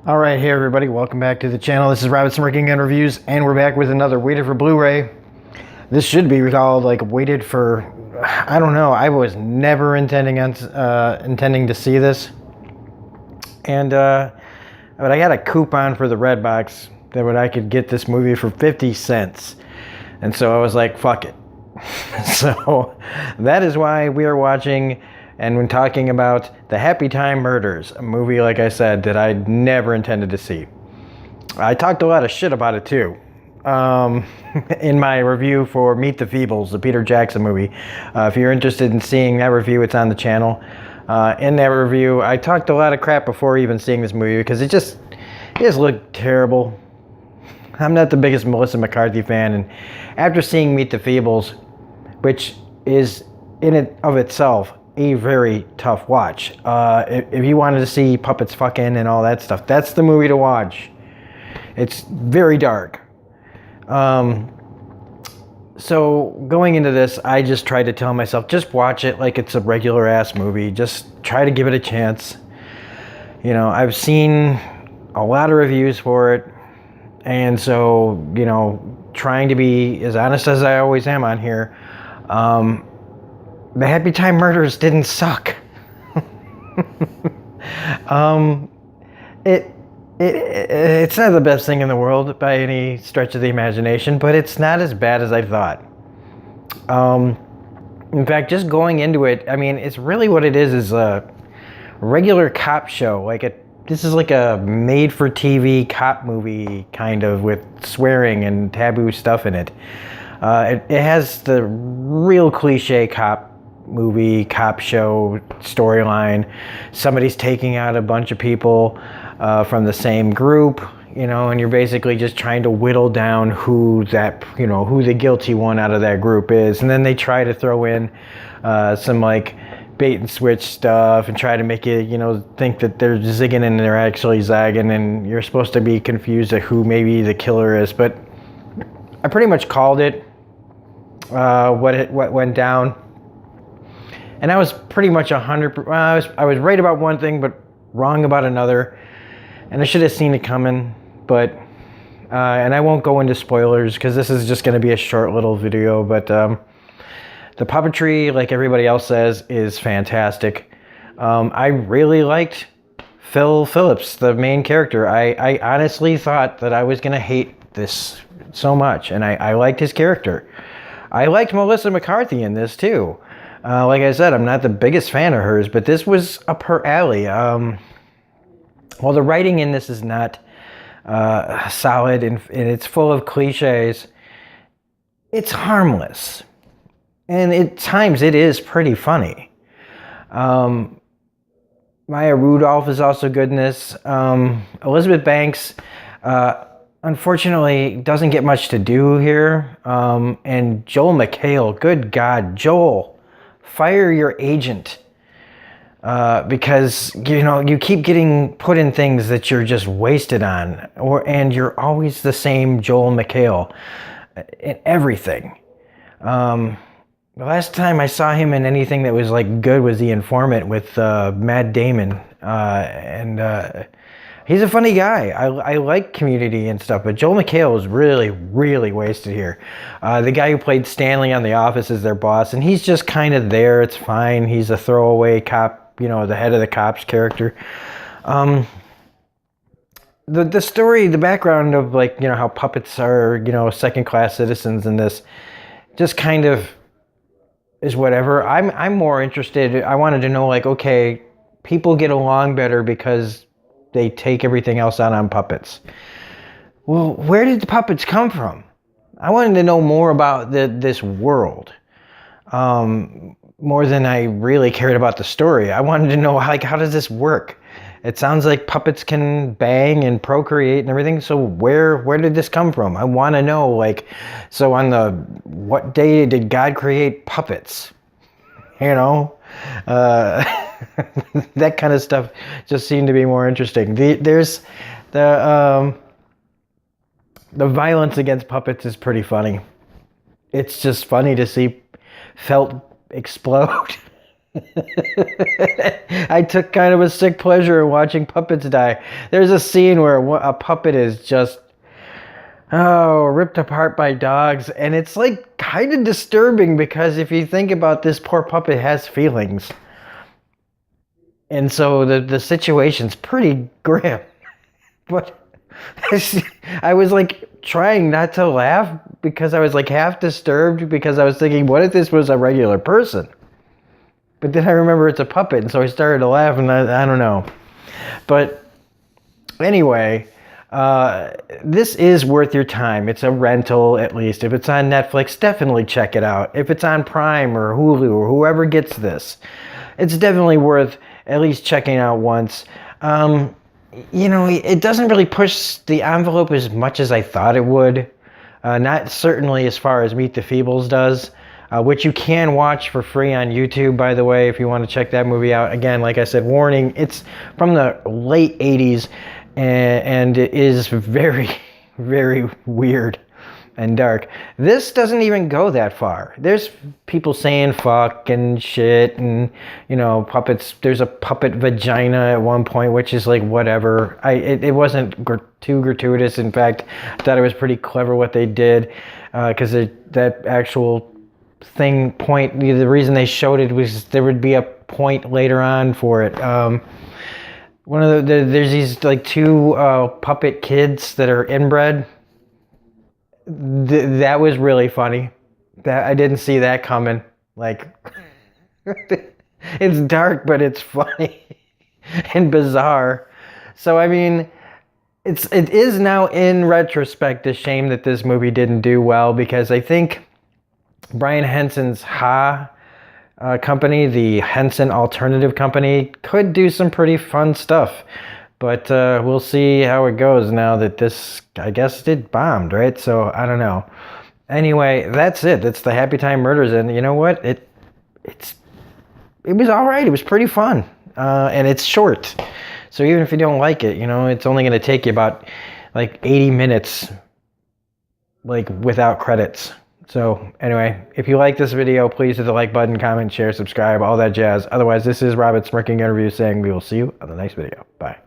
All right, hey everybody, welcome back to the channel. This is Rabbit's Working Gun Reviews, and we're back with another Waited for Blu-ray. This should be called like Waited for, I don't know. I was never intending to see this, and but I got a coupon for the Redbox that I could get this movie for 50 cents, and so I was like, fuck it. So that is why we are watching. And when talking about the Happytime Murders, a movie, like I said, that I never intended to see. I talked a lot of shit about it too. In my review for Meet the Feebles, the Peter Jackson movie. If you're interested in seeing that review, it's on the channel. In that review, I talked a lot of crap before even seeing this movie because it just looked terrible. I'm not the biggest Melissa McCarthy fan, and after seeing Meet the Feebles, which is in and of itself a very tough watch. If you wanted to see puppets fucking and all that stuff, that's the movie to watch. It's very dark. So going into this, I just tried to tell myself, just watch it like it's a regular ass movie. Just try to give it a chance. You know, I've seen a lot of reviews for it, and so, you know, trying to be as honest as I always am on here, the Happytime Murders didn't suck. It's not the best thing in the world by any stretch of the imagination, but it's not as bad as I thought. In fact, just going into it, I mean, it's really what it is a regular cop show. This is like a made-for-TV cop movie, kind of, with swearing and taboo stuff in it. It has the real cliche cop movie, cop show storyline. Somebody's taking out a bunch of people from the same group, you know, and you're basically just trying to whittle down who the guilty one out of that group is. And then they try to throw in some like bait and switch stuff and try to make you, you know, think that they're zigging and they're actually zagging, and you're supposed to be confused at who maybe the killer is. But I pretty much called it, what went down. And I was pretty much 100%. I was right about one thing, but wrong about another. And I should have seen it coming. But and I won't go into spoilers because this is just going to be a short little video. But the puppetry, like everybody else says, is fantastic. I really liked Phil Phillips, the main character. I honestly thought that I was going to hate this so much, and I liked his character. I liked Melissa McCarthy in this too. Like I said, I'm not the biggest fan of hers, but this was up her alley. While the writing in this is not solid and it's full of cliches, it's harmless. And at times it is pretty funny. Maya Rudolph is also good in this. Elizabeth Banks, unfortunately, doesn't get much to do here. And Joel McHale, good God, Joel, fire your agent, because, you know, you keep getting put in things that you're just wasted on, and you're always the same Joel McHale in everything. The last time I saw him in anything that was like good was The Informant with Matt Damon, and he's a funny guy. I like Community and stuff, but Joel McHale is really, really wasted here. The guy who played Stanley on The Office is their boss, and he's just kind of there. It's fine. He's a throwaway cop, you know, the head of the cops character. The story, the background of, like, you know, how puppets are, you know, second-class citizens in this, just kind of is whatever. I'm more interested. I wanted to know, like, okay, people get along better because they take everything else out on puppets. Well, where did the puppets come from? I wanted to know more about this world, more than I really cared about the story. I wanted to know, like, how does this work? It sounds like puppets can bang and procreate and everything. So where did this come from? I want to know, like, so on what day did God create puppets? You know, that kind of stuff just seemed to be more interesting. There's the violence against puppets is pretty funny. It's just funny to see felt explode I took kind of a sick pleasure in watching puppets die. There's a scene where a puppet is just, oh, ripped apart by dogs, and it's like kind of disturbing because if you think about this poor puppet has feelings. And so the situation's pretty grim. But I was like trying not to laugh because I was like half disturbed because I was thinking, what if this was a regular person? But then I remember it's a puppet, and so I started to laugh, and I don't know. But anyway, this is worth your time. It's a rental, at least. If it's on Netflix, definitely check it out. If it's on Prime or Hulu or whoever gets this, it's definitely worth at least checking out once. You know, it doesn't really push the envelope as much as I thought it would. Not certainly as far as Meet the Feebles does. Which you can watch for free on YouTube, by the way, if you want to check that movie out. Again, like I said, warning, it's from the late 80s, and it is very, very weird and dark. This doesn't even go that far. There's people saying fuck and shit, and, you know, puppets. There's a puppet vagina at one point, which is like whatever. It wasn't too gratuitous. In fact, I thought it was pretty clever what they did, because that actual thing point, the reason they showed it was there would be a point later on for it. One of there's these like two puppet kids that are inbred. That was really funny. That I didn't see that coming. Like, it's dark, but it's funny and bizarre. So I mean, it is now in retrospect a shame that this movie didn't do well, because I think Brian Henson's company, the Henson Alternative Company, could do some pretty fun stuff. But we'll see how it goes now that this, I guess, it bombed, right? So I don't know. Anyway, that's it. That's the Happytime Murders, and you know what? It was all right. It was pretty fun, and it's short. So even if you don't like it, you know, it's only going to take you about like 80 minutes, like without credits. So anyway, if you like this video, please hit the like button, comment, share, subscribe, all that jazz. Otherwise, this is Robert Smirking Interview saying we will see you on the next video. Bye.